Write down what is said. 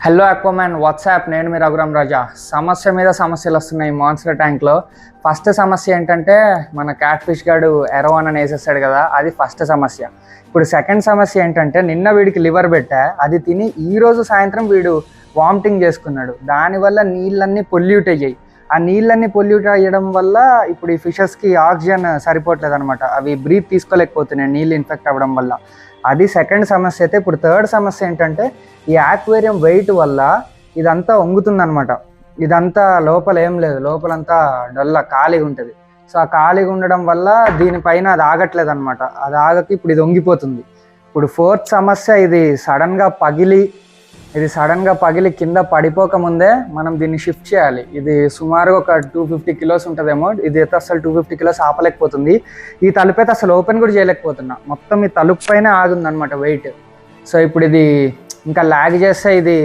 Hello అక్వామ్యాన్ WhatsApp, నేను మీ రఘురామ్ రాజా. సమస్య మీద సమస్యలు వస్తున్నాయి మాన్స్టర్ ట్యాంక్లో. ఫస్ట్ సమస్య ఏంటంటే మన క్యాట్ ఫిష్ గాడు ఎరవాన్ అని వేసేస్తాడు కదా, అది ఫస్ట్ సమస్య. ఇప్పుడు సెకండ్ సమస్య ఏంటంటే నిన్న వీడికి లివర్ పెట్టా, అది తిని ఈరోజు సాయంత్రం వీడు వామిటింగ్ చేసుకున్నాడు. దానివల్ల నీళ్ళన్నీ పొల్యూట్ అయ్యాయి. ఆ నీళ్ళన్నీ పొల్యూట్ అయ్యడం వల్ల ఇప్పుడు ఈ ఫిషెస్కి ఆక్సిజన్ సరిపోవట్లేదు అనమాట. అవి బ్రీత్ తీసుకోలేకపోతున్నాయి నీళ్ళు ఇన్ఫెక్ట్ అవ్వడం వల్ల. అది సెకండ్ సమస్య అయితే. ఇప్పుడు థర్డ్ సమస్య ఏంటంటే ఈ ఆక్వేరియం వెయిట్ వల్ల ఇదంతా వంగుతుందనమాట. ఇదంతా లోపల ఏం లేదు, లోపలంతా డల్లా ఖాళీగా ఉంటుంది. సో ఆ ఖాళీగా ఉండడం వల్ల దీనిపైన అది ఆగట్లేదు అనమాట. అది ఆగకి ఇప్పుడు ఇది వంగిపోతుంది. ఇప్పుడు ఫోర్త్ సమస్య, ఇది సడన్గా పగిలి కింద పడిపోకముందే మనం దీన్ని షిఫ్ట్ చేయాలి. ఇది సుమారుగా ఒక 250 కిలోస్ ఉంటుందేమో. ఇది అయితే అసలు 250 కిలోస్ ఆపలేకపోతుంది. ఈ తలుపు అయితే అసలు ఓపెన్ కూడా చేయలేకపోతున్నా. మొత్తం ఈ తలుపు పైన ఆగుంది అనమాట వెయిట్. సో ఇప్పుడు ఇది ఇంకా లాగ్ చేస్తే ఇది